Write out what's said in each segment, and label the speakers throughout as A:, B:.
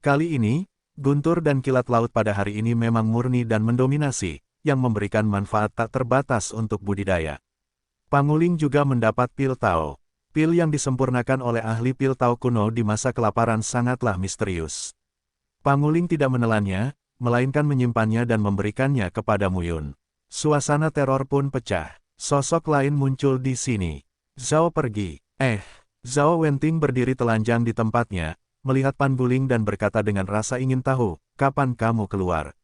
A: Kali ini, guntur dan kilat laut pada hari ini memang murni dan mendominasi, yang memberikan manfaat tak terbatas untuk budidaya. Panguling juga mendapat pil Tao. Pil yang disempurnakan oleh ahli pil Tao kuno di masa kelaparan sangatlah misterius. Panguling tidak menelannya, melainkan menyimpannya dan memberikannya kepada Muyun. Suasana teror pun pecah. Sosok lain muncul di sini. Zhao pergi. Zhao Wenting berdiri telanjang di tempatnya, melihat Panguling dan berkata dengan rasa ingin tahu, kapan kamu keluar?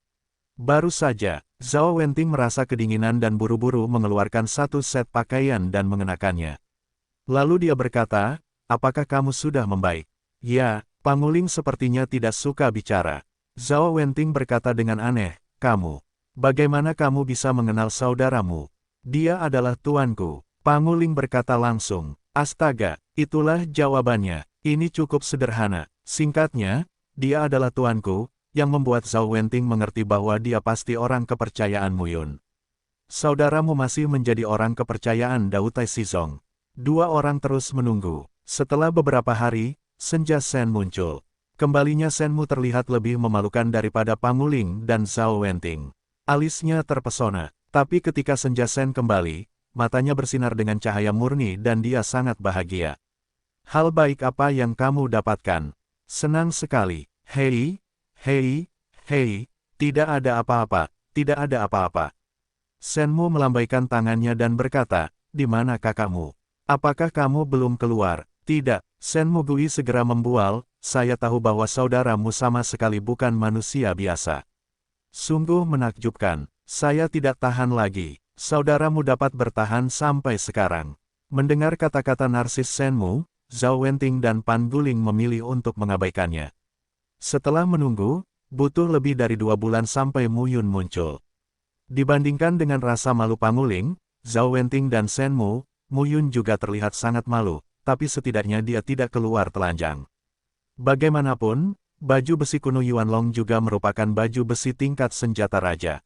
A: Baru saja, Zhao Wenting merasa kedinginan dan buru-buru mengeluarkan satu set pakaian dan mengenakannya. Lalu dia berkata, apakah kamu sudah membaik? Ya, Panguling sepertinya tidak suka bicara. Zhao Wenting berkata dengan aneh, bagaimana kamu bisa mengenal saudaramu? Dia adalah tuanku. Panguling berkata langsung, astaga, itulah jawabannya. Ini cukup sederhana. Singkatnya, dia adalah tuanku, yang membuat Zhao Wenting mengerti bahwa dia pasti orang kepercayaan Muyun. Saudaramu masih menjadi orang kepercayaan Dao Tai Sizong. Dua orang terus menunggu. Setelah beberapa hari, Senja Sen muncul. Kembalinya Senmu terlihat lebih memalukan daripada Panguling dan Zhao Wenting. Alisnya terpesona, tapi ketika Senja Sen kembali, matanya bersinar dengan cahaya murni dan dia sangat bahagia. Hal baik apa yang kamu dapatkan? Senang sekali. Hei, tidak ada apa-apa, tidak ada apa-apa. Senmu melambaikan tangannya dan berkata, di mana kakakmu? Apakah kamu belum keluar? Tidak, Senmu Gui segera membual, saya tahu bahwa saudaramu sama sekali bukan manusia biasa. Sungguh menakjubkan, saya tidak tahan lagi, saudaramu dapat bertahan sampai sekarang. Mendengar kata-kata narsis Senmu, Zhao Wenting dan Panguling memilih untuk mengabaikannya. Setelah menunggu, butuh lebih dari 2 bulan sampai Muyun muncul. Dibandingkan dengan rasa malu Panguling, Zhao Wenting dan Senmu, Muyun juga terlihat sangat malu, tapi setidaknya dia tidak keluar telanjang. Bagaimanapun, baju besi kuno Yuanlong juga merupakan baju besi tingkat senjata raja.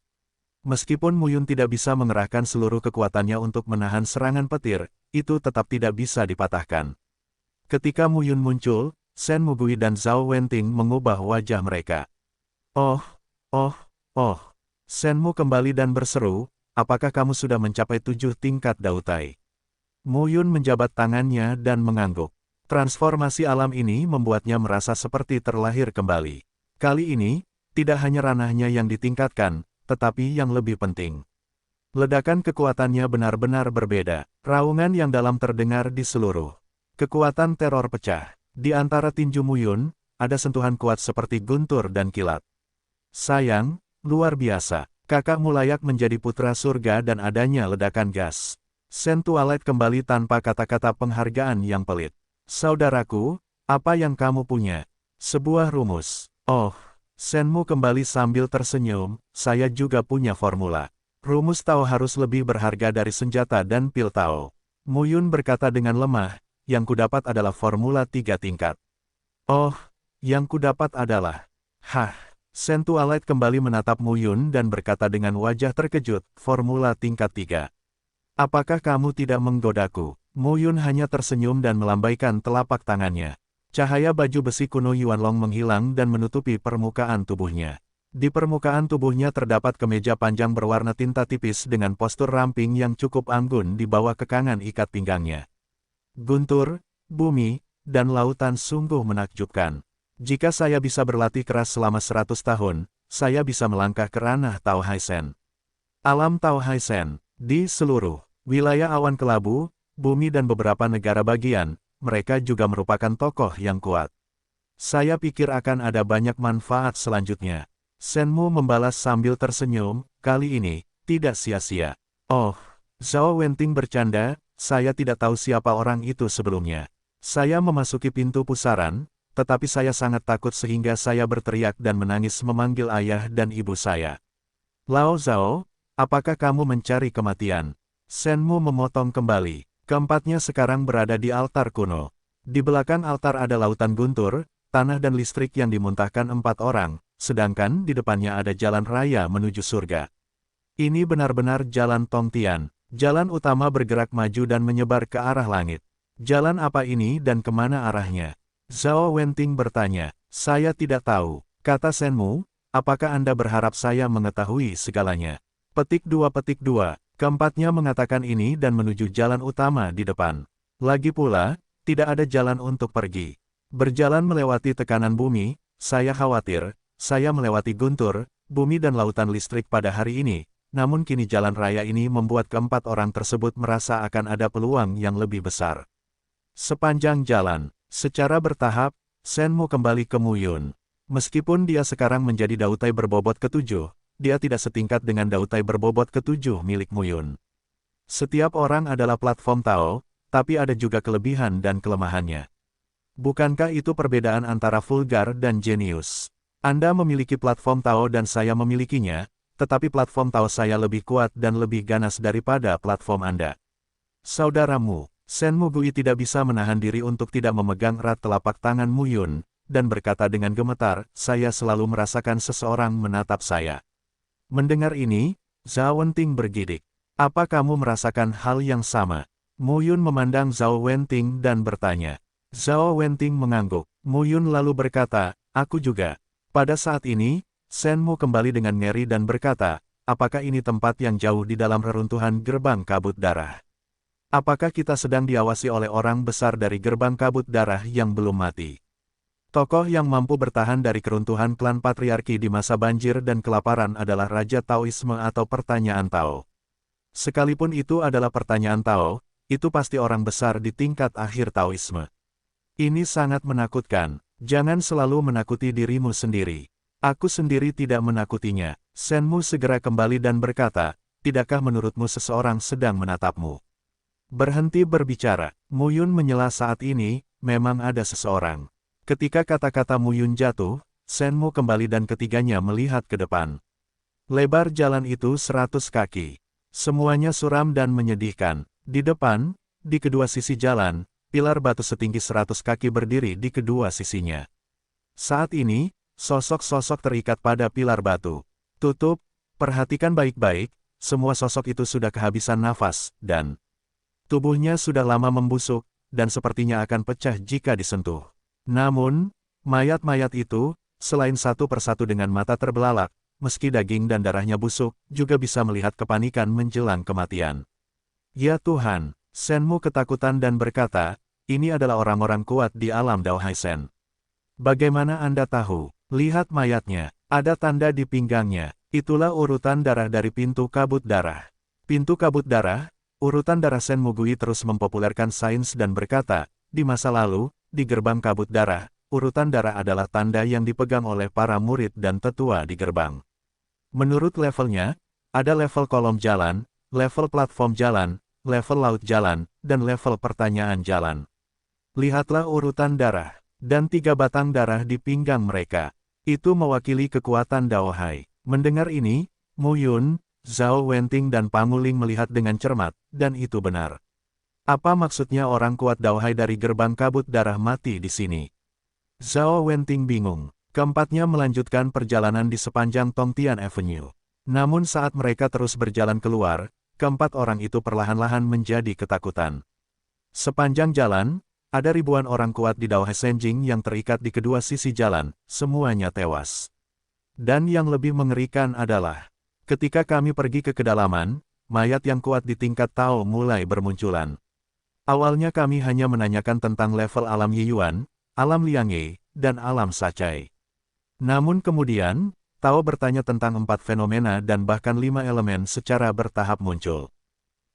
A: Meskipun Muyun tidak bisa mengerahkan seluruh kekuatannya untuk menahan serangan petir, itu tetap tidak bisa dipatahkan. Ketika Muyun muncul, Senmu Gui dan Zhao Wenting mengubah wajah mereka. Oh. Senmu kembali dan berseru, apakah kamu sudah mencapai 7 tingkat Dao Tai? Muyun menjabat tangannya dan mengangguk. Transformasi alam ini membuatnya merasa seperti terlahir kembali. Kali ini, tidak hanya ranahnya yang ditingkatkan, tetapi yang lebih penting. Ledakan kekuatannya benar-benar berbeda. Raungan yang dalam terdengar di seluruh. Kekuatan teror pecah. Di antara tinju Muyun, ada sentuhan kuat seperti guntur dan kilat. Sayang, luar biasa. Kakakmu layak menjadi putra surga dan adanya ledakan gas. Sen Twilight kembali tanpa kata-kata penghargaan yang pelit. Saudaraku, apa yang kamu punya? Sebuah rumus. Oh, Senmu kembali sambil tersenyum, saya juga punya formula. Rumus Tao harus lebih berharga dari senjata dan pil Tao. Muyun berkata dengan lemah, yang kudapat adalah formula 3 tingkat. Oh, yang kudapat adalah... Sen Twilight kembali menatap Muyun dan berkata dengan wajah terkejut, formula tingkat 3. Apakah kamu tidak menggodaku? Muyun hanya tersenyum dan melambaikan telapak tangannya. Cahaya baju besi kuno Yuanlong menghilang dan menutupi permukaan tubuhnya. Di permukaan tubuhnya terdapat kemeja panjang berwarna tinta tipis dengan postur ramping yang cukup anggun di bawah kekangan ikat pinggangnya. Guntur, bumi, dan lautan sungguh menakjubkan. Jika saya bisa berlatih keras selama 100 tahun, saya bisa melangkah ke ranah Tao Hai Sen. Alam Tao Hai Sen, di seluruh wilayah awan kelabu, bumi dan beberapa negara bagian, mereka juga merupakan tokoh yang kuat. Saya pikir akan ada banyak manfaat selanjutnya. Senmu membalas sambil tersenyum, kali ini, tidak sia-sia. Oh, Zhao Wenting bercanda, saya tidak tahu siapa orang itu sebelumnya. Saya memasuki pintu pusaran, tetapi saya sangat takut sehingga saya berteriak dan menangis memanggil ayah dan ibu saya. Lao Zhao, apakah kamu mencari kematian? Senmu memotong kembali. Keempatnya sekarang berada di altar kuno. Di belakang altar ada lautan guntur, tanah dan listrik yang dimuntahkan 4 orang, sedangkan di depannya ada jalan raya menuju surga. Ini benar-benar jalan Tongtian. Jalan utama bergerak maju dan menyebar ke arah langit. Jalan apa ini dan kemana arahnya? Zhao Wenting bertanya. Saya tidak tahu, kata Shenmu, apakah Anda berharap saya mengetahui segalanya? Petik 2. Keempatnya mengatakan ini dan menuju jalan utama di depan. Lagi pula, tidak ada jalan untuk pergi. Berjalan melewati tekanan bumi, saya khawatir, saya melewati guntur, bumi dan lautan listrik pada hari ini, namun kini jalan raya ini membuat keempat orang tersebut merasa akan ada peluang yang lebih besar. Sepanjang jalan, secara bertahap, Shenmu kembali ke Muyun. Meskipun dia sekarang menjadi dautai berbobot ke-7, dia tidak setingkat dengan dautai berbobot ke-7 milik Muyun. Setiap orang adalah platform Tao, tapi ada juga kelebihan dan kelemahannya. Bukankah itu perbedaan antara vulgar dan jenius? Anda memiliki platform Tao dan saya memilikinya, tetapi platform Tao saya lebih kuat dan lebih ganas daripada platform Anda. Saudaramu, Shenmu Gui tidak bisa menahan diri untuk tidak memegang erat telapak tangan Muyun, dan berkata dengan gemetar, saya selalu merasakan seseorang menatap saya. Mendengar ini, Zhao Wenting bergidik. Apa kamu merasakan hal yang sama? Muyun memandang Zhao Wenting dan bertanya. Zhao Wenting mengangguk. Muyun lalu berkata, aku juga. Pada saat ini, Shenmu kembali dengan ngeri dan berkata, apakah ini tempat yang jauh di dalam reruntuhan gerbang kabut darah? Apakah kita sedang diawasi oleh orang besar dari gerbang kabut darah yang belum mati? Tokoh yang mampu bertahan dari keruntuhan klan patriarki di masa banjir dan kelaparan adalah Raja Taoisme atau pertanyaan Tao. Sekalipun itu adalah pertanyaan Tao, itu pasti orang besar di tingkat akhir Taoisme. Ini sangat menakutkan, jangan selalu menakuti dirimu sendiri. Aku sendiri tidak menakutinya. Shenmu segera kembali dan berkata, tidakkah menurutmu seseorang sedang menatapmu? Berhenti berbicara, Muyun menyela saat ini, memang ada seseorang. Ketika kata-kata Muyun jatuh, Shenmu kembali dan ketiganya melihat ke depan. Lebar jalan itu 100 kaki. Semuanya suram dan menyedihkan. Di depan, di kedua sisi jalan, pilar batu setinggi 100 kaki berdiri di kedua sisinya. Saat ini, sosok-sosok terikat pada pilar batu. Tutup, perhatikan baik-baik, semua sosok itu sudah kehabisan nafas, dan tubuhnya sudah lama membusuk, dan sepertinya akan pecah jika disentuh. Namun, mayat-mayat itu, selain satu persatu dengan mata terbelalak, meski daging dan darahnya busuk, juga bisa melihat kepanikan menjelang kematian. Ya Tuhan, Shenmu ketakutan dan berkata, ini adalah orang-orang kuat di alam Dao Haisen. Bagaimana Anda tahu? Lihat mayatnya, ada tanda di pinggangnya, itulah urutan darah dari pintu kabut darah. Pintu kabut darah, urutan darah. Shenmu Gui terus mempopulerkan sains dan berkata, di masa lalu, di gerbang kabut darah, urutan darah adalah tanda yang dipegang oleh para murid dan tetua di gerbang. Menurut levelnya, ada level kolom jalan, level platform jalan, level laut jalan, dan level pertanyaan jalan. Lihatlah urutan darah, dan 3 batang darah di pinggang mereka. Itu mewakili kekuatan Daohai. Mendengar ini, Muyun, Zhao Wenting dan Panguling melihat dengan cermat, dan itu benar. Apa maksudnya orang kuat Daohai dari gerbang kabut darah mati di sini? Zhao Wenting bingung. Keempatnya melanjutkan perjalanan di sepanjang Tongtian Avenue. Namun saat mereka terus berjalan keluar, keempat orang itu perlahan-lahan menjadi ketakutan. Sepanjang jalan, ada ribuan orang kuat di Dao Senjing yang terikat di kedua sisi jalan, semuanya tewas. Dan yang lebih mengerikan adalah, ketika kami pergi ke kedalaman, mayat yang kuat di tingkat Tao mulai bermunculan. Awalnya kami hanya menanyakan tentang level alam Yiyuan, alam Liangye, dan alam Sacai. Namun kemudian, Tao bertanya tentang 4 fenomena dan bahkan 5 elemen secara bertahap muncul.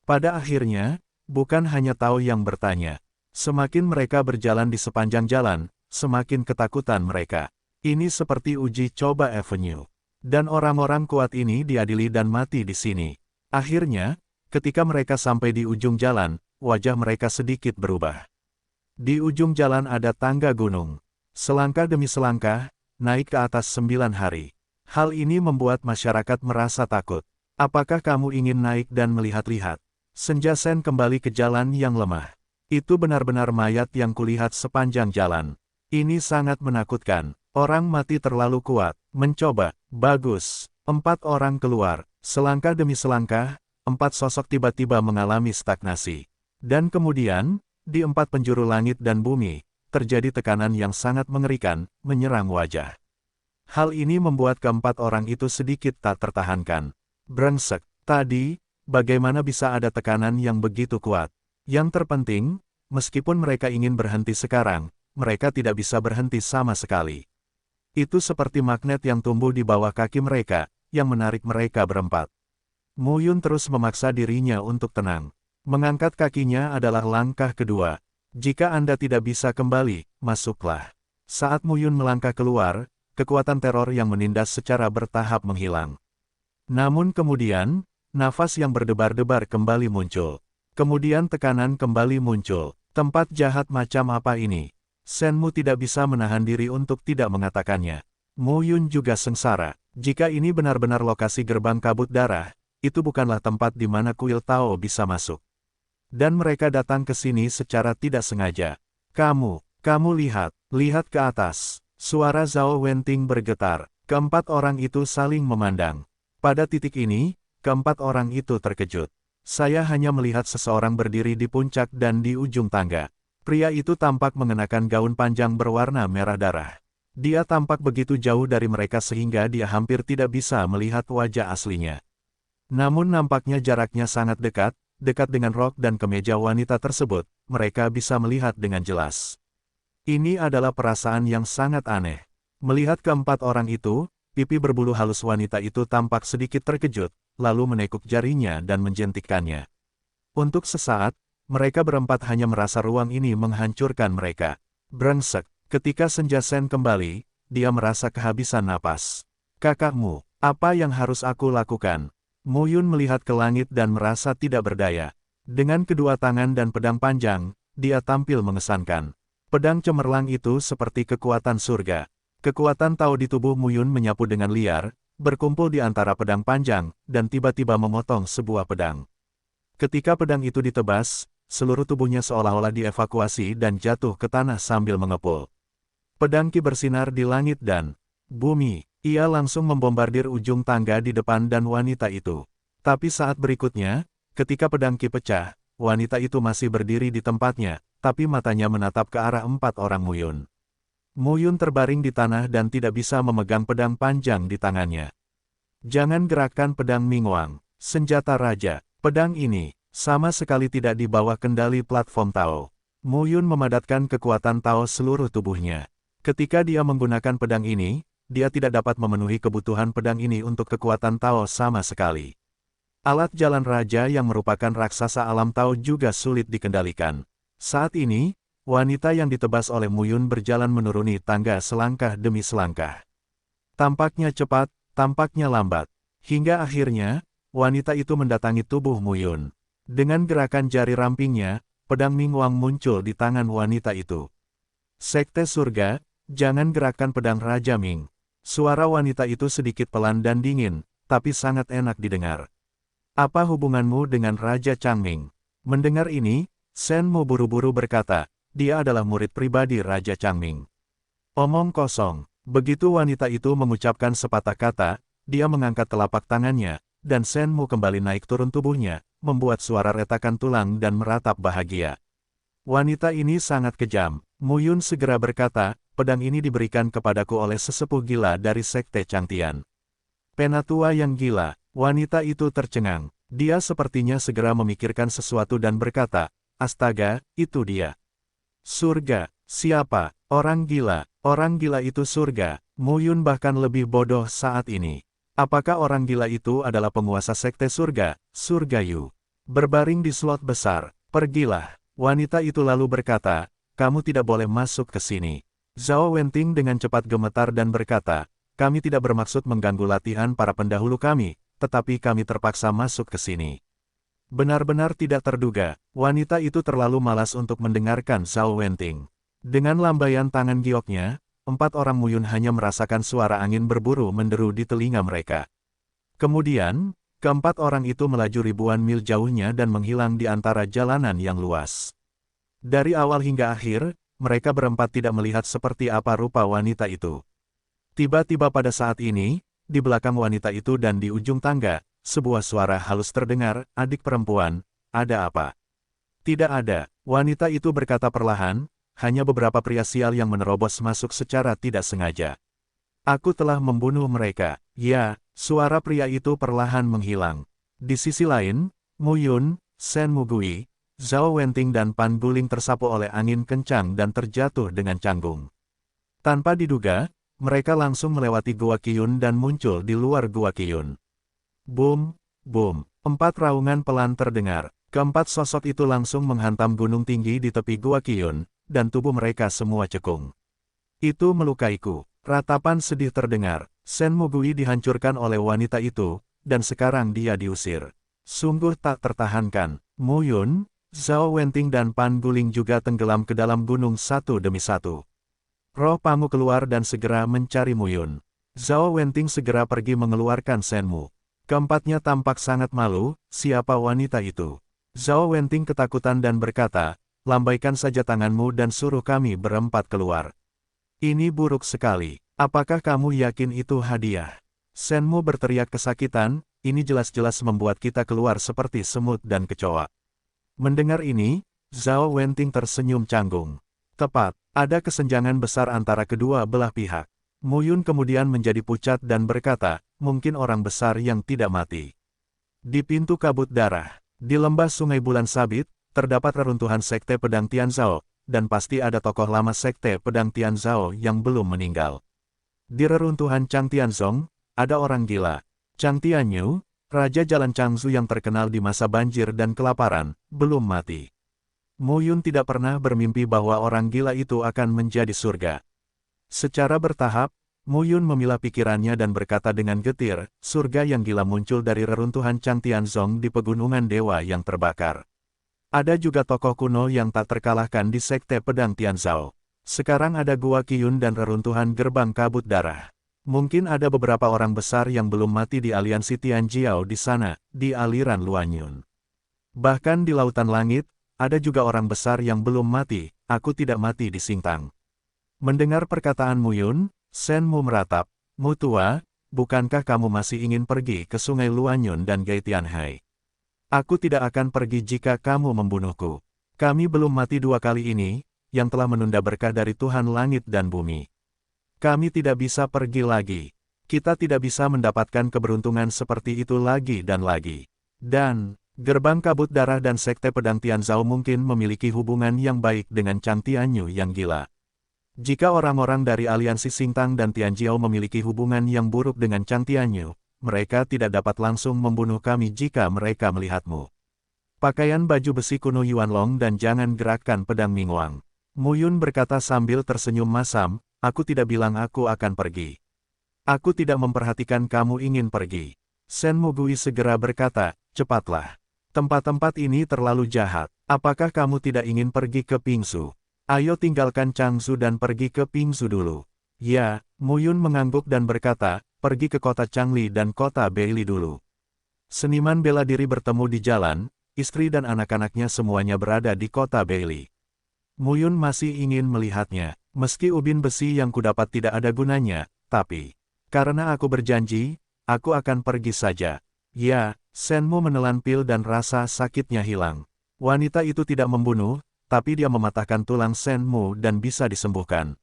A: Pada akhirnya, bukan hanya Tao yang bertanya. Semakin mereka berjalan di sepanjang jalan, semakin ketakutan mereka. Ini seperti uji coba Avenue. Dan orang-orang kuat ini diadili dan mati di sini. Akhirnya, ketika mereka sampai di ujung jalan, wajah mereka sedikit berubah. Di ujung jalan ada tangga gunung. Selangkah demi selangkah, naik ke atas 9 hari. Hal ini membuat masyarakat merasa takut. Apakah kamu ingin naik dan melihat-lihat? Senja Sen kembali ke jalan yang lemah. Itu benar-benar mayat yang kulihat sepanjang jalan. Ini sangat menakutkan. Orang mati terlalu kuat. Mencoba. Bagus. 4 orang keluar. Selangkah demi selangkah, 4 sosok tiba-tiba mengalami stagnasi. Dan kemudian, di 4 penjuru langit dan bumi, terjadi tekanan yang sangat mengerikan, menyerang wajah. Hal ini membuat keempat orang itu sedikit tak tertahankan. Brengsek, tadi, bagaimana bisa ada tekanan yang begitu kuat? Yang terpenting, meskipun mereka ingin berhenti sekarang, mereka tidak bisa berhenti sama sekali. Itu seperti magnet yang tumbuh di bawah kaki mereka, yang menarik mereka berempat. Mo Yun terus memaksa dirinya untuk tenang. Mengangkat kakinya adalah langkah kedua. Jika Anda tidak bisa kembali, masuklah. Saat Mo Yun melangkah keluar, kekuatan teror yang menindas secara bertahap menghilang. Namun kemudian, nafas yang berdebar-debar kembali muncul. Kemudian tekanan kembali muncul. Tempat jahat macam apa ini? Shenmu tidak bisa menahan diri untuk tidak mengatakannya. Mo Yun juga sengsara. Jika ini benar-benar lokasi gerbang kabut darah, itu bukanlah tempat di mana kuil Tao bisa masuk. Dan mereka datang ke sini secara tidak sengaja. Kamu lihat ke atas. Suara Zhao Wenting bergetar. Keempat orang itu saling memandang. Pada titik ini, keempat orang itu terkejut. Saya hanya melihat seseorang berdiri di puncak dan di ujung tangga. Pria itu tampak mengenakan gaun panjang berwarna merah darah. Dia tampak begitu jauh dari mereka sehingga dia hampir tidak bisa melihat wajah aslinya. Namun nampaknya jaraknya sangat dekat dengan rok dan kemeja wanita tersebut, mereka bisa melihat dengan jelas. Ini adalah perasaan yang sangat aneh. Melihat keempat orang itu, pipi berbulu halus wanita itu tampak sedikit terkejut, lalu menekuk jarinya dan menjentikkannya. Untuk sesaat, mereka berempat hanya merasa ruang ini menghancurkan mereka. Brengsek, ketika Senja Sen kembali, dia merasa kehabisan napas. Kakakmu, apa yang harus aku lakukan? Mo Yun melihat ke langit dan merasa tidak berdaya. Dengan kedua tangan dan pedang panjang, dia tampil mengesankan. Pedang cemerlang itu seperti kekuatan surga. Kekuatan Tao di tubuh Mo Yun menyapu dengan liar, berkumpul di antara pedang panjang, dan tiba-tiba memotong sebuah pedang. Ketika pedang itu ditebas, seluruh tubuhnya seolah-olah dievakuasi dan jatuh ke tanah sambil mengepul. Pedang Qi bersinar di langit dan bumi. Ia langsung membombardir ujung tangga di depan dan wanita itu. Tapi saat berikutnya, ketika pedang Qi pecah, wanita itu masih berdiri di tempatnya, tapi matanya menatap ke arah empat orang Mo Yun. Mo Yun terbaring di tanah dan tidak bisa memegang pedang panjang di tangannya. Jangan gerakkan pedang Mingwang, senjata raja. Pedang ini sama sekali tidak di bawah kendali platform Tao. Mo Yun memadatkan kekuatan Tao seluruh tubuhnya. Ketika dia menggunakan pedang ini, dia tidak dapat memenuhi kebutuhan pedang ini untuk kekuatan Tao sama sekali. Alat jalan raja yang merupakan raksasa alam Tao juga sulit dikendalikan. Saat ini, wanita yang ditebas oleh Mo Yun berjalan menuruni tangga selangkah demi selangkah. Tampaknya cepat, tampaknya lambat. Hingga akhirnya, wanita itu mendatangi tubuh Mo Yun. Dengan gerakan jari rampingnya, pedang Mingwang muncul di tangan wanita itu. Sekte surga, jangan gerakkan pedang Raja Ming. Suara wanita itu sedikit pelan dan dingin, tapi sangat enak didengar. Apa hubunganmu dengan Raja Changming? Mendengar ini, Shen Mo buru-buru berkata, dia adalah murid pribadi Raja Changming. Omong kosong. Begitu wanita itu mengucapkan sepatah kata, dia mengangkat telapak tangannya, dan Shen Mo kembali naik turun tubuhnya, membuat suara retakan tulang dan meratap bahagia. Wanita ini sangat kejam. Mo Yun segera berkata, pedang ini diberikan kepadaku oleh sesepuh gila dari Sekte Changtian. Penatua yang gila, wanita itu tercengang. Dia sepertinya segera memikirkan sesuatu dan berkata, astaga, itu dia. Surga, siapa? Orang gila itu surga. Mo Yun bahkan lebih bodoh saat ini. Apakah orang gila itu adalah penguasa Sekte Surga, Surga Yu? Berbaring di slot besar, pergilah. Wanita itu lalu berkata, kamu tidak boleh masuk ke sini. Zhao Wenting dengan cepat gemetar dan berkata, kami tidak bermaksud mengganggu latihan para pendahulu kami, tetapi kami terpaksa masuk ke sini. Benar-benar tidak terduga, wanita itu terlalu malas untuk mendengarkan Zhao Wenting. Dengan lambaian tangan gioknya, empat orang Mo Yun hanya merasakan suara angin berburu menderu di telinga mereka. Kemudian, keempat orang itu melaju ribuan mil jauhnya dan menghilang di antara jalanan yang luas. Dari awal hingga akhir, mereka berempat tidak melihat seperti apa rupa wanita itu. Tiba-tiba pada saat ini, di belakang wanita itu dan di ujung tangga, sebuah suara halus terdengar, adik perempuan, ada apa? Tidak ada, wanita itu berkata perlahan, hanya beberapa pria sial yang menerobos masuk secara tidak sengaja. Aku telah membunuh mereka. Ya, suara pria itu perlahan menghilang. Di sisi lain, Mu Yun, Shen Mugui, Zhao Wenting dan Pan Guling tersapu oleh angin kencang dan terjatuh dengan canggung. Tanpa diduga, mereka langsung melewati Gua Qiyun dan muncul di luar Gua Qiyun. Boom, boom. 4 raungan pelan terdengar. Keempat sosok itu langsung menghantam gunung tinggi di tepi Gua Qiyun, dan tubuh mereka semua cekung. Itu melukaiku. Ratapan sedih terdengar. Shen Mugui dihancurkan oleh wanita itu, dan sekarang dia diusir. Sungguh tak tertahankan. Mu Yun, Zhao Wenting dan Pan Guling juga tenggelam ke dalam gunung satu demi satu. Roh Pangu keluar dan segera mencari Mu Yun. Zhao Wenting segera pergi mengeluarkan Shenmu. Keempatnya tampak sangat malu, siapa wanita itu? Zhao Wenting ketakutan dan berkata, lambaikan saja tanganmu dan suruh kami berempat keluar. Ini buruk sekali. Apakah kamu yakin itu hadiah? Shenmu berteriak kesakitan, ini jelas-jelas membuat kita keluar seperti semut dan kecoa. Mendengar ini, Zhao Wenting tersenyum canggung. Tepat, ada kesenjangan besar antara kedua belah pihak. Mu Yun kemudian menjadi pucat dan berkata, mungkin orang besar yang tidak mati. Di pintu kabut darah, di lembah Sungai Bulan Sabit, terdapat reruntuhan Sekte Pedang Tianzhao, dan pasti ada tokoh lama Sekte Pedang Tianzhao yang belum meninggal. Di reruntuhan Chang Tianzong, ada orang gila. Chang Tianyu, Raja Jalan Changzu yang terkenal di masa banjir dan kelaparan, belum mati. Mu Yun tidak pernah bermimpi bahwa orang gila itu akan menjadi surga. Secara bertahap, Mu Yun memilah pikirannya dan berkata dengan getir, surga yang gila muncul dari reruntuhan Chang Tianzong di pegunungan dewa yang terbakar. Ada juga tokoh kuno yang tak terkalahkan di Sekte Pedang Tianzhao. Sekarang ada Gua Qiyun dan reruntuhan gerbang kabut darah. Mungkin ada beberapa orang besar yang belum mati di aliansi Tianjiao di sana, di aliran Luanyun. Bahkan di lautan langit, ada juga orang besar yang belum mati, aku tidak mati di Singtang. Mendengar perkataan Mu Yun, Shenmu meratap, Mu tua, bukankah kamu masih ingin pergi ke Sungai Luanyun dan Gai Tianhai? Aku tidak akan pergi jika kamu membunuhku. Kami belum mati 2 kali ini, yang telah menunda berkah dari Tuhan langit dan bumi. Kami tidak bisa pergi lagi. Kita tidak bisa mendapatkan keberuntungan seperti itu lagi dan lagi. Dan, gerbang kabut darah dan Sekte Pedang Tianzhao mungkin memiliki hubungan yang baik dengan Chang Tianyu yang gila. Jika orang-orang dari aliansi Singtang dan Tianjiao memiliki hubungan yang buruk dengan Chang Tianyu, mereka tidak dapat langsung membunuh kami jika mereka melihatmu. Pakaian baju besi kuno Yuanlong dan jangan gerakkan pedang Mingwang. Mu Yun berkata sambil tersenyum masam, aku tidak bilang aku akan pergi. Aku tidak memperhatikan kamu ingin pergi. Shen Mugui segera berkata, cepatlah. Tempat-tempat ini terlalu jahat. Apakah kamu tidak ingin pergi ke Pingsu? Ayo tinggalkan Changzu dan pergi ke Pingsu dulu. Ya, Mu Yun mengangguk dan berkata, pergi ke kota Changli dan kota Beili dulu. Seniman bela diri bertemu di jalan, istri dan anak-anaknya semuanya berada di kota Beili. Mu Yun masih ingin melihatnya, meski ubin besi yang kudapat tidak ada gunanya, tapi, karena aku berjanji, aku akan pergi saja. Ya, Shenmu menelan pil dan rasa sakitnya hilang. Wanita itu tidak membunuh, tapi dia mematahkan tulang Shenmu dan bisa disembuhkan.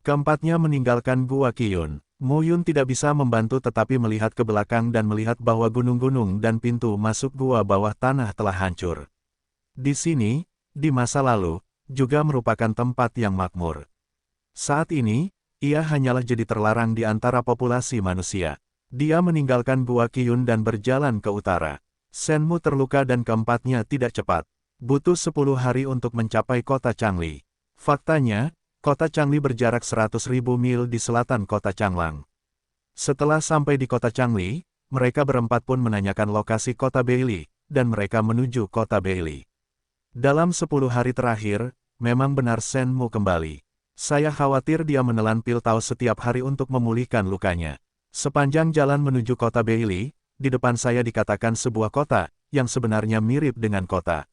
A: Keempatnya meninggalkan Gua Qiyun. Mu Yun tidak bisa membantu tetapi melihat ke belakang dan melihat bahwa gunung-gunung dan pintu masuk gua bawah tanah telah hancur. Di sini, di masa lalu, juga merupakan tempat yang makmur. Saat ini, ia hanyalah jadi terlarang di antara populasi manusia. Dia meninggalkan Gua Qiyun dan berjalan ke utara. Shenmu terluka dan keempatnya tidak cepat. Butuh 10 hari untuk mencapai kota Changli. Faktanya, kota Changli berjarak 100.000 mil di selatan kota Changlang. Setelah sampai di kota Changli, mereka berempat pun menanyakan lokasi kota Beili, dan mereka menuju kota Beili. Dalam 10 hari terakhir, memang benar Shenmu kembali. Saya khawatir dia menelan pil tau setiap hari untuk memulihkan lukanya. Sepanjang jalan menuju kota Beili, di depan saya dikatakan sebuah kota, yang sebenarnya mirip dengan kota.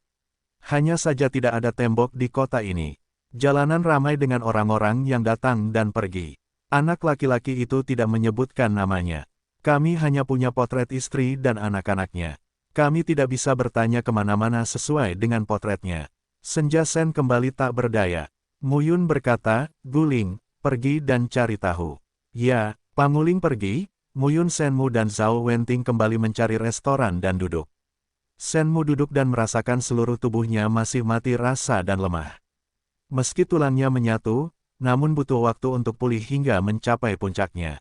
A: Hanya saja tidak ada tembok di kota ini. Jalanan ramai dengan orang-orang yang datang dan pergi. Anak laki-laki itu tidak menyebutkan namanya. Kami hanya punya potret istri dan anak-anaknya. Kami tidak bisa bertanya kemana-mana sesuai dengan potretnya. Senja Sen kembali tak berdaya. Muyun berkata, Guling, pergi dan cari tahu. Ya, Panguling pergi, Muyun Senmu dan Zhao Wenting kembali mencari restoran dan duduk. Senmu duduk dan merasakan seluruh tubuhnya masih mati rasa dan lemah. Meski tulangnya menyatu, namun butuh waktu untuk pulih hingga mencapai puncaknya.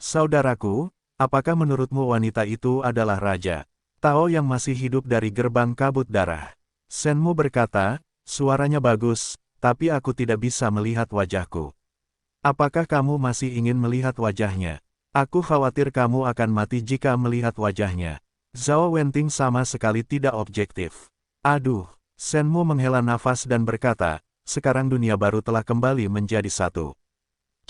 A: Saudaraku, apakah menurutmu wanita itu adalah raja Tao yang masih hidup dari gerbang kabut darah? Senmu berkata, suaranya bagus, tapi aku tidak bisa melihat wajahku. Apakah kamu masih ingin melihat wajahnya? Aku khawatir kamu akan mati jika melihat wajahnya. Zhao Wenting sama sekali tidak objektif. Aduh, Senmu menghela nafas dan berkata, sekarang dunia baru telah kembali menjadi satu.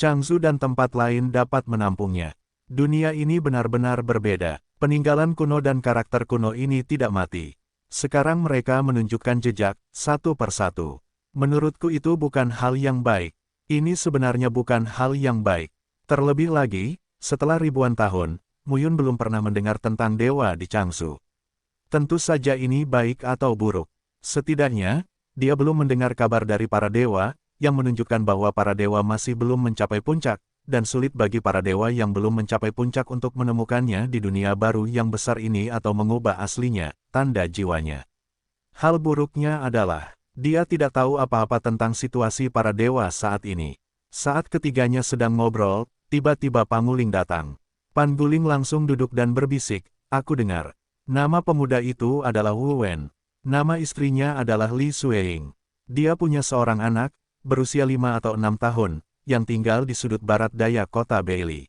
A: Changzhou dan tempat lain dapat menampungnya. Dunia ini benar-benar berbeda. Peninggalan kuno dan karakter kuno ini tidak mati. Sekarang mereka menunjukkan jejak, satu persatu. Menurutku itu bukan hal yang baik. Ini sebenarnya bukan hal yang baik. Terlebih lagi, setelah ribuan tahun, Muyun belum pernah mendengar tentang dewa di Changzhou. Tentu saja ini baik atau buruk. Setidaknya, dia belum mendengar kabar dari para dewa, yang menunjukkan bahwa para dewa masih belum mencapai puncak, dan sulit bagi para dewa yang belum mencapai puncak untuk menemukannya di dunia baru yang besar ini atau mengubah aslinya, tanda jiwanya. Hal buruknya adalah, dia tidak tahu apa-apa tentang situasi para dewa saat ini. Saat ketiganya sedang ngobrol, tiba-tiba Panguling datang. Panguling langsung duduk dan berbisik, aku dengar. Nama pemuda itu adalah Wu Wen. Nama istrinya adalah Li Sueying. Dia punya seorang anak, berusia 5 atau 6 tahun, yang tinggal di sudut barat daya kota Beili.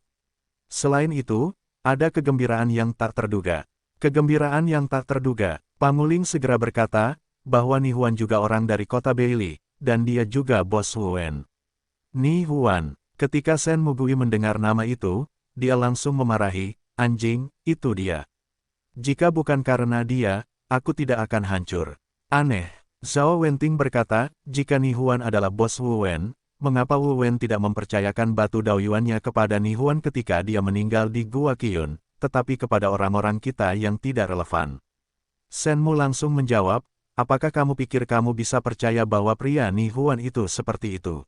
A: Selain itu, ada kegembiraan yang tak terduga. Kegembiraan yang tak terduga. Panguling segera berkata, bahwa Ni Huan juga orang dari kota Beili, dan dia juga bos Wu Wen. Ni Huan. Ketika Sen Mugui mendengar nama itu, dia langsung memarahi, anjing, itu dia. Jika bukan karena dia, aku tidak akan hancur. Aneh. Zhao Wenting berkata, jika Ni Huan adalah bos Wu Wen, mengapa Wu Wen tidak mempercayakan batu daoyuannya kepada Ni Huan ketika dia meninggal di Gua Qiyun, tetapi kepada orang-orang kita yang tidak relevan? Senmu langsung menjawab, apakah kamu pikir kamu bisa percaya bahwa pria Ni Huan itu seperti itu?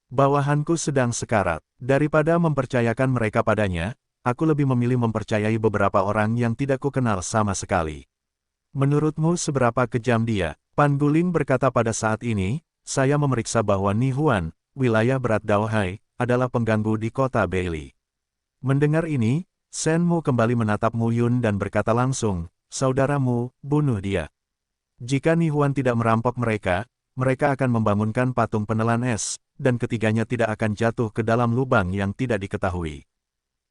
A: Bawahanku sedang sekarat. Daripada mempercayakan mereka padanya, aku lebih memilih mempercayai beberapa orang yang tidak kukenal sama sekali. Menurutmu seberapa kejam dia? Panguling berkata pada saat ini, saya memeriksa bahwa Ni Huan, wilayah berat Daohai, adalah pengganggu di kota Beili. Mendengar ini, Senmu kembali menatap Muyun dan berkata langsung, saudaramu, bunuh dia. Jika Ni Huan tidak merampok mereka akan membangunkan patung penelan es, dan ketiganya tidak akan jatuh ke dalam lubang yang tidak diketahui.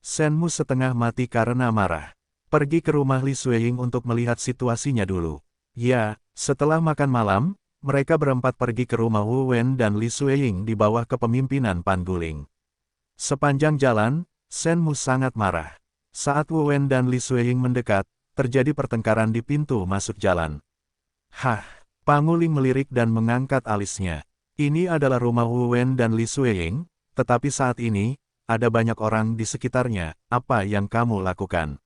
A: Senmu setengah mati karena marah. Pergi ke rumah Li Sueying untuk melihat situasinya dulu. Ya, setelah makan malam, mereka berempat pergi ke rumah Wu Wen dan Li Sueying di bawah kepemimpinan Panguling. Sepanjang jalan, Senmu sangat marah. Saat Wu Wen dan Li Sueying mendekat, terjadi pertengkaran di pintu masuk jalan. Hah, Panguling melirik dan mengangkat alisnya. Ini adalah rumah Wu Wen dan Li Sueying, tetapi saat ini, ada banyak orang di sekitarnya, apa yang kamu lakukan?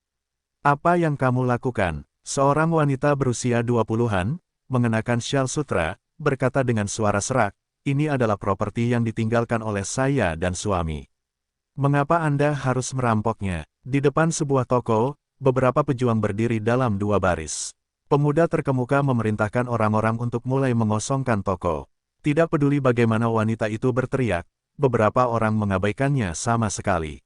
A: Apa yang kamu lakukan? Seorang wanita berusia 20-an, mengenakan syal sutra, berkata dengan suara serak, ini adalah properti yang ditinggalkan oleh saya dan suami. Mengapa Anda harus merampoknya? Di depan sebuah toko, beberapa pejuang berdiri dalam dua baris. Pemuda terkemuka memerintahkan orang-orang untuk mulai mengosongkan toko. Tidak peduli bagaimana wanita itu berteriak, beberapa orang mengabaikannya sama sekali.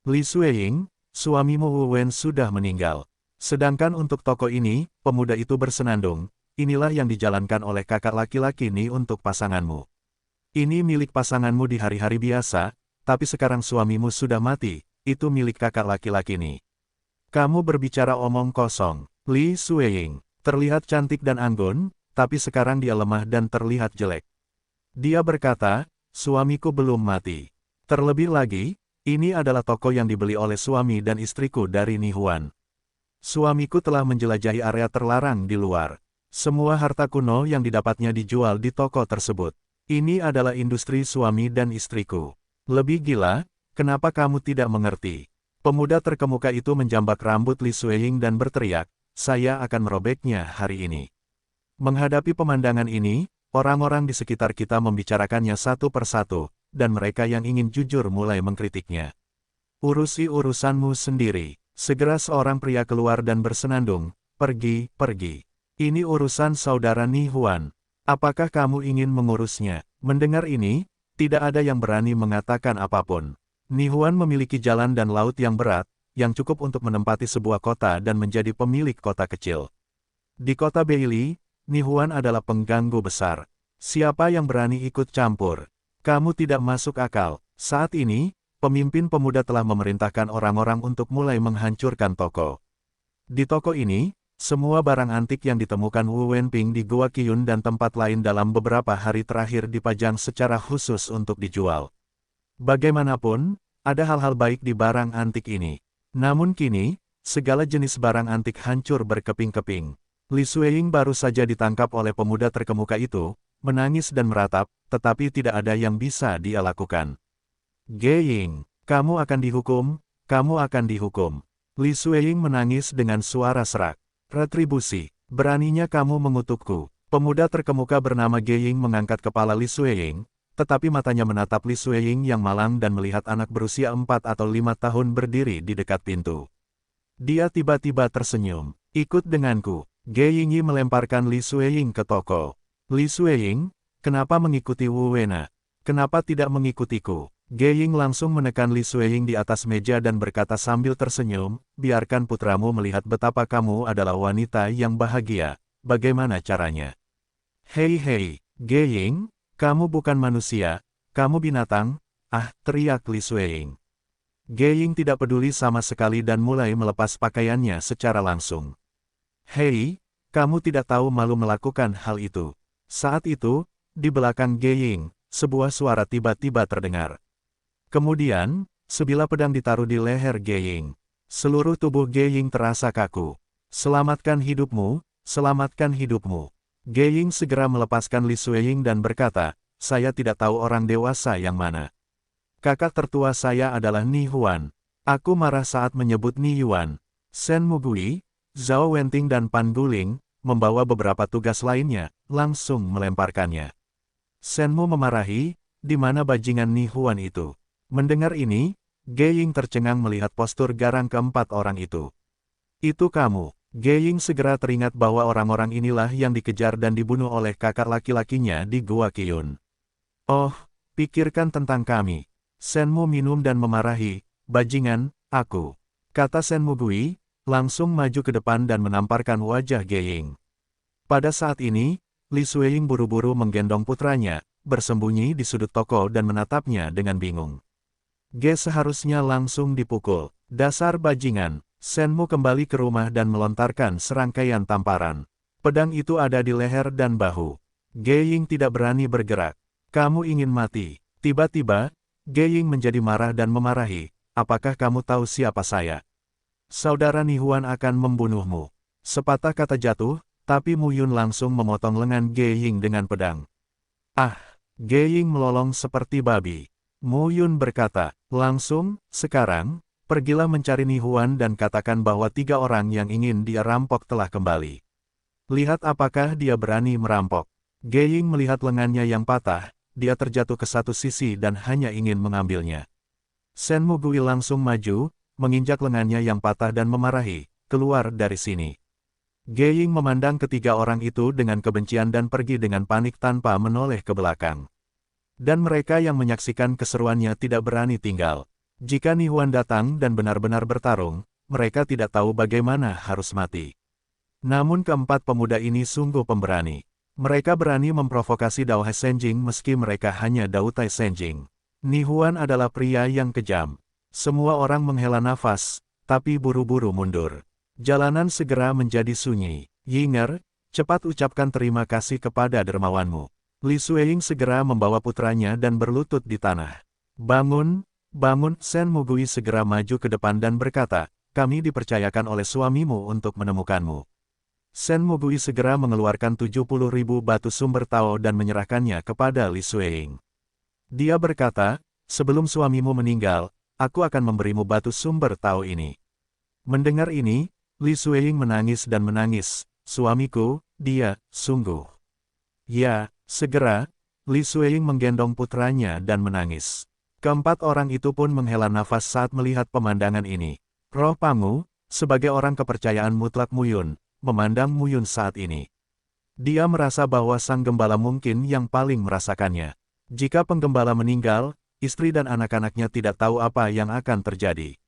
A: Li Sueying, suamimu Wu Wen sudah meninggal. Sedangkan untuk toko ini, pemuda itu bersenandung, inilah yang dijalankan oleh kakak laki-laki Ni untuk pasanganmu. Ini milik pasanganmu di hari-hari biasa, tapi sekarang suamimu sudah mati, itu milik kakak laki-laki Ni. Kamu berbicara omong kosong. Li Sueying terlihat cantik dan anggun, tapi sekarang dia lemah dan terlihat jelek. Dia berkata, suamiku belum mati. Terlebih lagi, ini adalah toko yang dibeli oleh suami dan istriku dari Ni Huan. Suamiku telah menjelajahi area terlarang di luar. Semua harta kuno yang didapatnya dijual di toko tersebut. Ini adalah industri suami dan istriku. Lebih gila, kenapa kamu tidak mengerti? Pemuda terkemuka itu menjambak rambut Li Sueying dan berteriak, saya akan merobeknya hari ini. Menghadapi pemandangan ini, Orang-orang di sekitar kita membicarakannya satu persatu, dan mereka yang ingin jujur mulai mengkritiknya. Urusi urusanmu sendiri. Segera seorang pria keluar dan bersenandung, pergi, pergi. Ini urusan saudara Ni Huan. Apakah kamu ingin mengurusnya? Mendengar ini, tidak ada yang berani mengatakan apapun. Ni Huan memiliki jalan dan laut yang berat, yang cukup untuk menempati sebuah kota dan menjadi pemilik kota kecil. Di kota Beili, Ni Huan adalah pengganggu besar. Siapa yang berani ikut campur? Kamu tidak masuk akal. Saat ini, pemimpin pemuda telah memerintahkan orang-orang untuk mulai menghancurkan toko. Di toko ini, semua barang antik yang ditemukan Wu Wenping di Gua Qiyun dan tempat lain dalam beberapa hari terakhir dipajang secara khusus untuk dijual. Bagaimanapun, ada hal-hal baik di barang antik ini. Namun kini, segala jenis barang antik hancur berkeping-keping. Li Suiying baru saja ditangkap oleh pemuda terkemuka itu, menangis dan meratap, tetapi tidak ada yang bisa dia lakukan. Ge Ying, kamu akan dihukum, kamu akan dihukum. Li Suiying menangis dengan suara serak. Retribusi, beraninya kamu mengutukku. Pemuda terkemuka bernama Ge Ying mengangkat kepala Li Suiying, tetapi matanya menatap Li Suiying yang malang dan melihat anak berusia 4 atau 5 tahun berdiri di dekat pintu. Dia tiba-tiba tersenyum. Ikut denganku. Ge Yingyi melemparkan Li Suiying ke toko. Li Suiying, kenapa mengikuti Wu Wena? Kenapa tidak mengikutiku? Ge Ying langsung menekan Li Suiying di atas meja dan berkata sambil tersenyum, biarkan putramu melihat betapa kamu adalah wanita yang bahagia. Bagaimana caranya? Hei hei, Ge Ying, kamu bukan manusia, kamu binatang, teriak Li Suiying. Ge Ying tidak peduli sama sekali dan mulai melepas pakaiannya secara langsung. Hei, kamu tidak tahu malu melakukan hal itu. Saat itu, di belakang Ge Ying, sebuah suara tiba-tiba terdengar. Kemudian, sebilah pedang ditaruh di leher Ge Ying. Seluruh tubuh Ge Ying terasa kaku. Selamatkan hidupmu, selamatkan hidupmu. Ge Ying segera melepaskan Li Suiying dan berkata, saya tidak tahu orang dewasa yang mana. Kakak tertua saya adalah Ni Huan. Aku marah saat menyebut Ni Yuan. Shen Mugui, Zhao Wenting dan Pan Guling, membawa beberapa tugas lainnya, langsung melemparkannya. Shenmu memarahi, di mana bajingan Ni Huan itu. Mendengar ini, Ge Ying tercengang melihat postur garang keempat orang itu. Itu kamu. Ge Ying segera teringat bahwa orang-orang inilah yang dikejar dan dibunuh oleh kakak laki-lakinya di Gua Qiyun. Oh, pikirkan tentang kami. Shenmu minum dan memarahi, bajingan, aku. Kata Shen Mugui, langsung maju ke depan dan menamparkan wajah Ge Ying. Pada saat ini, Li Suiying buru-buru menggendong putranya, bersembunyi di sudut toko dan menatapnya dengan bingung. Ge seharusnya langsung dipukul. Dasar bajingan. Shenmu kembali ke rumah dan melontarkan serangkaian tamparan. Pedang itu ada di leher dan bahu. Ge Ying tidak berani bergerak. Kamu ingin mati. Tiba-tiba, Ge Ying menjadi marah dan memarahi. Apakah kamu tahu siapa saya? Saudara Ni Huan akan membunuhmu. Sepatah kata jatuh, tapi Mu Yun langsung memotong lengan Ge Ying dengan pedang. Ge Ying melolong seperti babi. Mu Yun berkata, langsung, sekarang, pergilah mencari Ni Huan dan katakan bahwa 3 orang yang ingin dia rampok telah kembali. Lihat apakah dia berani merampok. Ge Ying melihat lengannya yang patah, dia terjatuh ke satu sisi dan hanya ingin mengambilnya. Shen Mugui langsung maju, menginjak lengannya yang patah dan memarahi, keluar dari sini. Ge Ying memandang ketiga orang itu dengan kebencian dan pergi dengan panik tanpa menoleh ke belakang. Dan mereka yang menyaksikan keseruannya tidak berani tinggal. Jika Ni Huan datang dan benar-benar bertarung, mereka tidak tahu bagaimana harus mati. Namun keempat pemuda ini sungguh pemberani. Mereka berani memprovokasi Dao Hai Senjing meski mereka hanya Dao Tai Senjing. Ni Huan adalah pria yang kejam. Semua orang menghela nafas, tapi buru-buru mundur. Jalanan segera menjadi sunyi. Yinger, cepat ucapkan terima kasih kepada dermawanmu. Li Suiying segera membawa putranya dan berlutut di tanah. Bangun, bangun. Shen Mugui segera maju ke depan dan berkata, kami dipercayakan oleh suamimu untuk menemukanmu. Shen Mugui segera mengeluarkan 70.000 batu sumber Tao dan menyerahkannya kepada Li Suiying. Dia berkata, sebelum suamimu meninggal, aku akan memberimu batu sumber Tao ini. Mendengar ini, Li Suiying menangis dan menangis. Suamiku, dia, sungguh. Ya, Segera, Li Suiying menggendong putranya dan menangis. Keempat orang itu pun menghela nafas saat melihat pemandangan ini. Roh Pangu, sebagai orang kepercayaan mutlak Muyun, memandang Muyun saat ini. Dia merasa bahwa sang gembala mungkin yang paling merasakannya. Jika penggembala meninggal, istri dan anak-anaknya tidak tahu apa yang akan terjadi.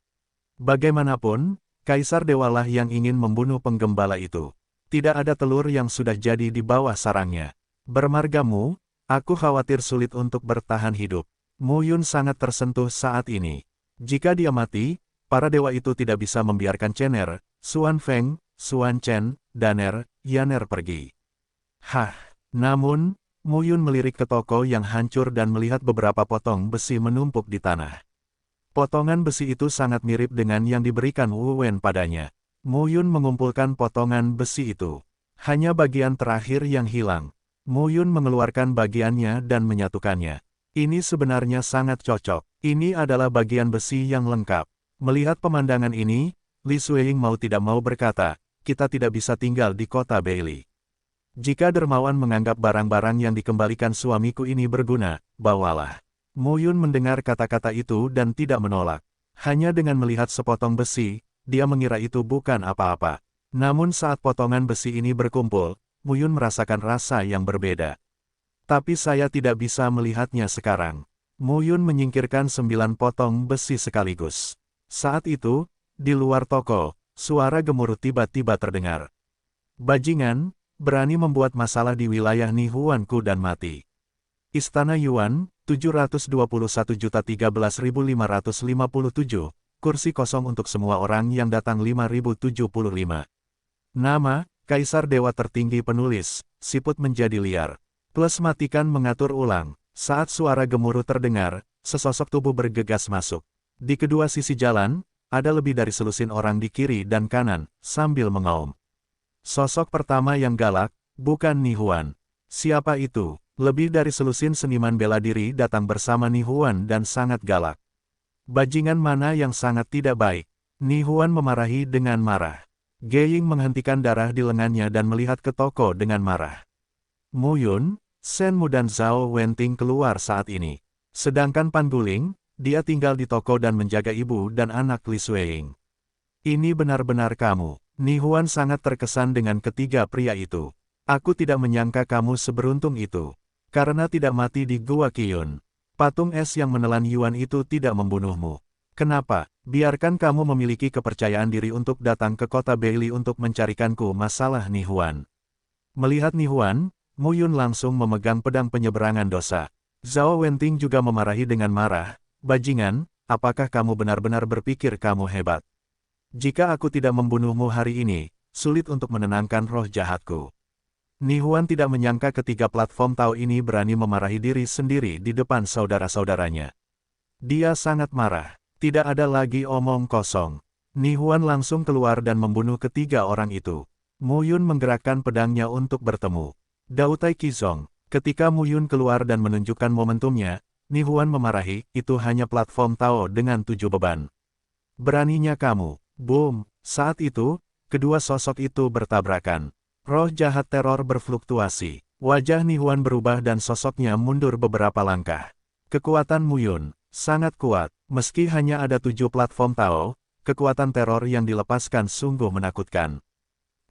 A: Bagaimanapun, Kaisar Dewalah yang ingin membunuh penggembala itu. Tidak ada telur yang sudah jadi di bawah sarangnya. Bermargamu, aku khawatir sulit untuk bertahan hidup. Muyun sangat tersentuh saat ini. Jika dia mati, para dewa itu tidak bisa membiarkan Chener, Xuan Feng, Xuan Chen, Daner, Yaner pergi. Hah, namun, Muyun melirik ke toko yang hancur dan melihat beberapa potong besi menumpuk di tanah. Potongan besi itu sangat mirip dengan yang diberikan Wu Wen padanya. Muyun mengumpulkan potongan besi itu. Hanya bagian terakhir yang hilang. Muyun mengeluarkan bagiannya dan menyatukannya. Ini sebenarnya sangat cocok. Ini adalah bagian besi yang lengkap. Melihat pemandangan ini, Li Suiying mau tidak mau berkata, kita tidak bisa tinggal di kota Beili. Jika dermawan menganggap barang-barang yang dikembalikan suamiku ini berguna, bawalah. Muyun mendengar kata-kata itu dan tidak menolak. Hanya dengan melihat sepotong besi, dia mengira itu bukan apa-apa. Namun saat potongan besi ini berkumpul, Muyun merasakan rasa yang berbeda. Tapi saya tidak bisa melihatnya sekarang. Muyun menyingkirkan 9 potong besi sekaligus. Saat itu, di luar toko, suara gemuruh tiba-tiba terdengar. Bajingan, berani membuat masalah di wilayah Nihuanku dan mati. Istana Yuan, 721.013.557, kursi kosong untuk semua orang yang datang 5.075. Nama, Kaisar Dewa Tertinggi Penulis, siput menjadi liar. Plus matikan mengatur ulang. Saat suara gemuruh terdengar, sesosok tubuh bergegas masuk. Di kedua sisi jalan, ada lebih dari selusin orang di kiri dan kanan, sambil mengaum. Sosok pertama yang galak, bukan Nihuan. Siapa itu? Lebih dari selusin seniman bela diri datang bersama Nihuan dan sangat galak. Bajingan mana yang sangat tidak baik? Nihuan memarahi dengan marah. Geying menghentikan darah di lengannya dan melihat ke toko dengan marah. Muyun, Shenmu dan Zhao Wenting keluar saat ini. Sedangkan Pan Guling, dia tinggal di toko dan menjaga ibu dan anak Li Suiying. Ini benar-benar kamu. Nihuan sangat terkesan dengan ketiga pria itu. Aku tidak menyangka kamu seberuntung itu. Karena tidak mati di Gua Qiyun. Patung es yang menelan Yuan itu tidak membunuhmu. Kenapa? Biarkan kamu memiliki kepercayaan diri untuk datang ke kota Beili untuk mencarikanku masalah Nihuan. Melihat Nihuan, Muyun langsung memegang pedang penyeberangan dosa. Zhao Wenting juga memarahi dengan marah. Bajingan, apakah kamu benar-benar berpikir kamu hebat? Jika aku tidak membunuhmu hari ini, sulit untuk menenangkan roh jahatku. Nihuan tidak menyangka ketiga platform Tao ini berani memarahi diri sendiri di depan saudara-saudaranya. Dia sangat marah. Tidak ada lagi omong kosong. Nihuan langsung keluar dan membunuh ketiga orang itu. Muyun menggerakkan pedangnya untuk bertemu. Dautai Qizong, ketika Muyun keluar dan menunjukkan momentumnya, Nihuan memarahi, itu hanya platform Tao dengan 7 beban. Beraninya kamu. Boom! Saat itu, kedua sosok itu bertabrakan. Roh jahat teror berfluktuasi. Wajah Nihuan berubah dan sosoknya mundur beberapa langkah. Kekuatan Muyun sangat kuat. Meski hanya ada 7 platform Tao, kekuatan teror yang dilepaskan sungguh menakutkan.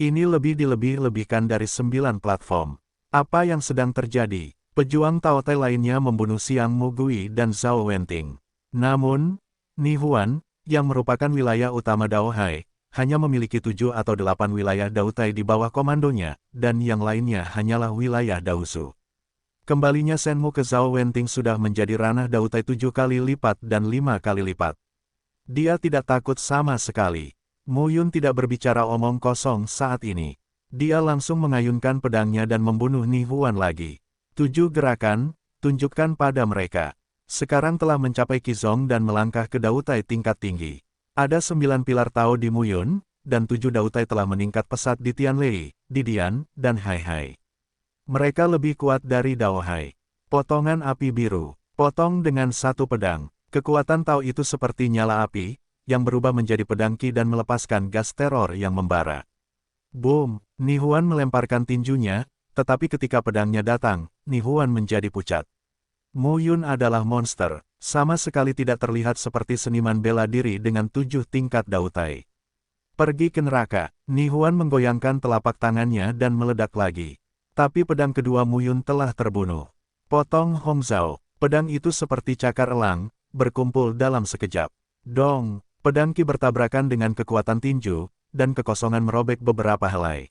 A: Ini lebih dilebih-lebihkan dari 9 platform. Apa yang sedang terjadi? Pejuang Tao Tai lainnya membunuh Xiang Mugui dan Zhao Wenting. Namun, Nihuan, yang merupakan wilayah utama Daohai, hanya memiliki 7 atau 8 wilayah Dautai di bawah komandonya, dan yang lainnya hanyalah wilayah Daosu. Kembalinya Shenmu ke Zhao Wenting sudah menjadi ranah Dautai 7 kali lipat dan 5 kali lipat. Dia tidak takut sama sekali. Muyun tidak berbicara omong kosong saat ini. Dia langsung mengayunkan pedangnya dan membunuh Nihuan lagi. 7 gerakan, tunjukkan pada mereka. Sekarang telah mencapai Qizong dan melangkah ke Dautai tingkat tinggi. Ada 9 pilar Tao di Muyun, dan 7 Dautai telah meningkat pesat di Tianlei, Didian, dan Haihai. Mereka lebih kuat dari Daohai. Potongan api biru. Potong dengan satu pedang. Kekuatan Tao itu seperti nyala api, yang berubah menjadi pedang Qi dan melepaskan gas teror yang membara. Boom! Nihuan melemparkan tinjunya, tetapi ketika pedangnya datang, Ni Huan menjadi pucat. Mo Yun adalah monster, sama sekali tidak terlihat seperti seniman bela diri dengan 7 tingkat dautai. Pergi ke neraka, Ni Huan menggoyangkan telapak tangannya dan meledak lagi. Tapi pedang kedua Mo Yun telah terbunuh. Potong Hong Zhao, pedang itu seperti cakar elang, berkumpul dalam sekejap. Dong, pedang Qi bertabrakan dengan kekuatan tinju, dan kekosongan merobek beberapa helai.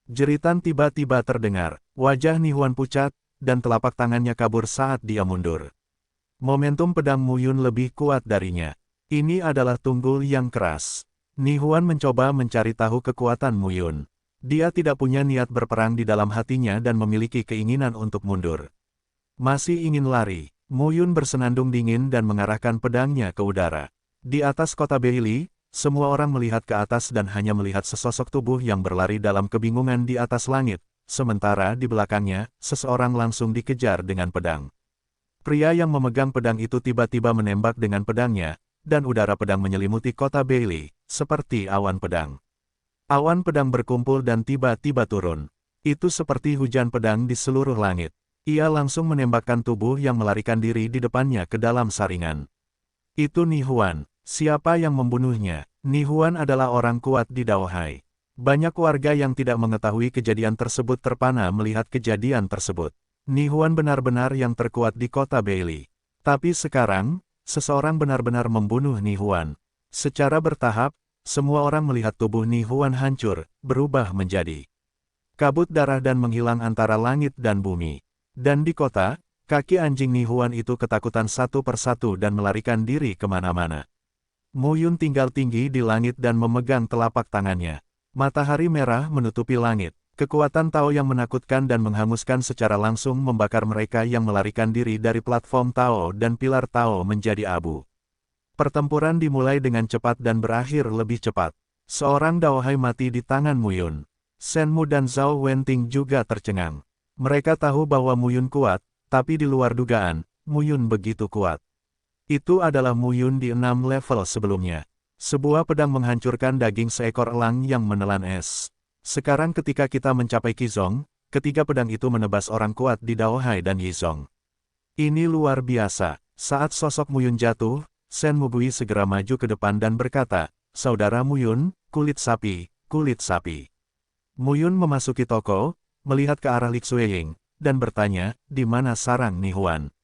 A: Jeritan tiba-tiba terdengar, wajah Ni Huan pucat, dan telapak tangannya kabur saat dia mundur. Momentum pedang Mo Yun lebih kuat darinya. Ini adalah tunggul yang keras. Ni Huan mencoba mencari tahu kekuatan Mo Yun. Dia tidak punya niat berperang di dalam hatinya dan memiliki keinginan untuk mundur. Masih ingin lari, Mo Yun bersenandung dingin dan mengarahkan pedangnya ke udara. Di atas kota Beili, semua orang melihat ke atas dan hanya melihat sesosok tubuh yang berlari dalam kebingungan di atas langit. Sementara di belakangnya, seseorang langsung dikejar dengan pedang. Pria yang memegang pedang itu tiba-tiba menembak dengan pedangnya, dan udara pedang menyelimuti kota Beili, seperti awan pedang. Awan pedang berkumpul dan tiba-tiba turun. Itu seperti hujan pedang di seluruh langit. Ia langsung menembakkan tubuh yang melarikan diri di depannya ke dalam saringan. Itu Ni Huan. Siapa yang membunuhnya? Ni Huan adalah orang kuat di Daohai. Banyak warga yang tidak mengetahui kejadian tersebut terpana melihat kejadian tersebut. Ni Huan benar-benar yang terkuat di kota Beili. Tapi sekarang, seseorang benar-benar membunuh Ni Huan. Secara bertahap, semua orang melihat tubuh Ni Huan hancur, berubah menjadi kabut darah dan menghilang antara langit dan bumi. Dan di kota, kaki anjing Ni Huan itu ketakutan satu persatu dan melarikan diri kemana-mana. Mo Yun tinggal tinggi di langit dan memegang telapak tangannya. Matahari merah menutupi langit. Kekuatan Tao yang menakutkan dan menghanguskan secara langsung membakar mereka yang melarikan diri dari platform Tao dan pilar Tao menjadi abu. Pertempuran dimulai dengan cepat dan berakhir lebih cepat. Seorang Daohai mati di tangan Mo Yun. Shen Mu dan Zhao Wenting juga tercengang. Mereka tahu bahwa Mo Yun kuat, tapi di luar dugaan, Mo Yun begitu kuat. Itu adalah Mo Yun di 6 level sebelumnya. Sebuah pedang menghancurkan daging seekor elang yang menelan es. Sekarang ketika kita mencapai Qizong, ketiga pedang itu menebas orang kuat di Daohai dan Yizong. Ini luar biasa. Saat sosok Mo Yun jatuh, Shen Mugui segera maju ke depan dan berkata, "Saudara Mo Yun, kulit sapi, kulit sapi." Mo Yun memasuki toko, melihat ke arah Li Xueying, dan bertanya, "Di mana sarang Ni Huan?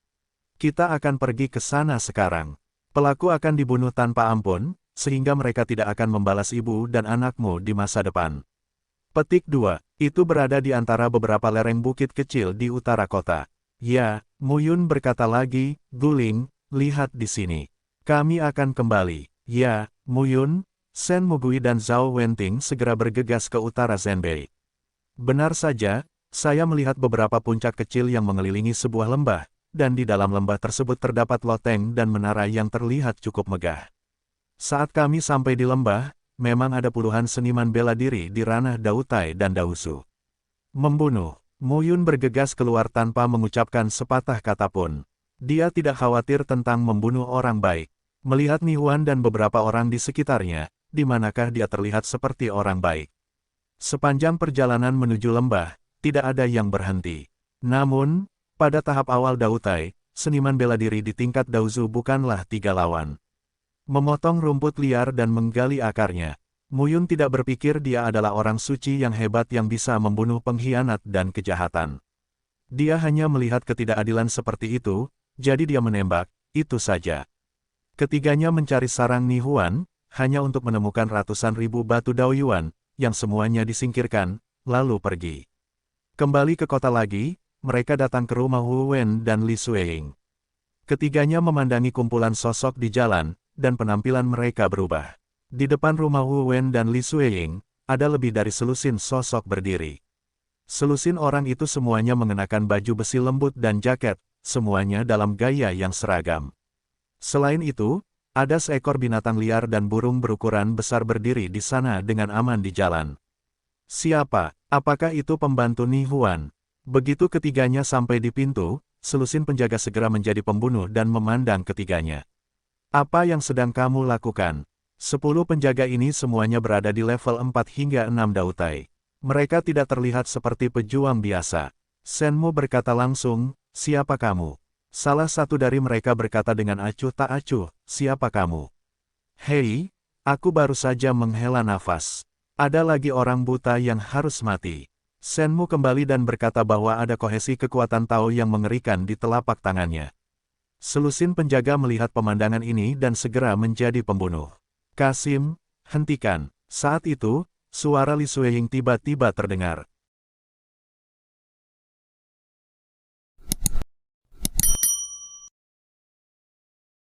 A: Kita akan pergi ke sana sekarang. Pelaku akan dibunuh tanpa ampun, sehingga mereka tidak akan membalas ibu dan anakmu di masa depan." Petik 2. Itu berada di antara beberapa lereng bukit kecil di utara kota. Ya, Mo Yun berkata lagi, "Guling, lihat di sini. Kami akan kembali." Ya, Mo Yun, Shen Mugui dan Zhao Wenting segera bergegas ke utara Zhenbei. Benar saja, saya melihat beberapa puncak kecil yang mengelilingi sebuah lembah, dan di dalam lembah tersebut terdapat loteng dan menara yang terlihat cukup megah. Saat kami sampai di lembah, memang ada puluhan seniman bela diri di ranah Dautai dan Dausu. Membunuh. Mo Yun bergegas keluar tanpa mengucapkan sepatah kata pun. Dia tidak khawatir tentang membunuh orang baik. Melihat Ni Huan dan beberapa orang di sekitarnya, di manakah dia terlihat seperti orang baik. Sepanjang perjalanan menuju lembah, tidak ada yang berhenti. Namun, pada tahap awal Dautai, seniman bela diri di tingkat Dauzu bukanlah 3 lawan. Memotong rumput liar dan menggali akarnya, Mo Yun tidak berpikir dia adalah orang suci yang hebat yang bisa membunuh pengkhianat dan kejahatan. Dia hanya melihat ketidakadilan seperti itu, jadi dia menembak, itu saja. Ketiganya mencari sarang Ni Huan, hanya untuk menemukan ratusan ribu batu Daoyuan, yang semuanya disingkirkan, lalu pergi. Kembali ke kota lagi, mereka datang ke rumah Wu Wen dan Li Xueying. Ketiganya memandangi kumpulan sosok di jalan, dan penampilan mereka berubah. Di depan rumah Wu Wen dan Li Xueying, ada lebih dari selusin sosok berdiri. Selusin orang itu semuanya mengenakan baju besi lembut dan jaket, semuanya dalam gaya yang seragam. Selain itu, ada seekor binatang liar dan burung berukuran besar berdiri di sana dengan aman di jalan. Siapa? Apakah itu pembantu Ni Huan? Begitu ketiganya sampai di pintu, selusin penjaga segera menjadi pembunuh dan memandang ketiganya. "Apa yang sedang kamu lakukan?" 10 penjaga ini semuanya berada di level 4 hingga 6 Dautai. Mereka tidak terlihat seperti pejuang biasa. Shenmu berkata langsung, siapa kamu? Salah satu dari mereka berkata dengan acuh tak acuh, siapa kamu? Hei, aku baru saja menghela nafas. Ada lagi orang buta yang harus mati. Shenmu kembali dan berkata bahwa ada kohesi kekuatan Tao yang mengerikan di telapak tangannya. Selusin penjaga melihat pemandangan ini dan segera menjadi pembunuh. Kasim, hentikan. Saat itu, suara Li Sueying tiba-tiba terdengar.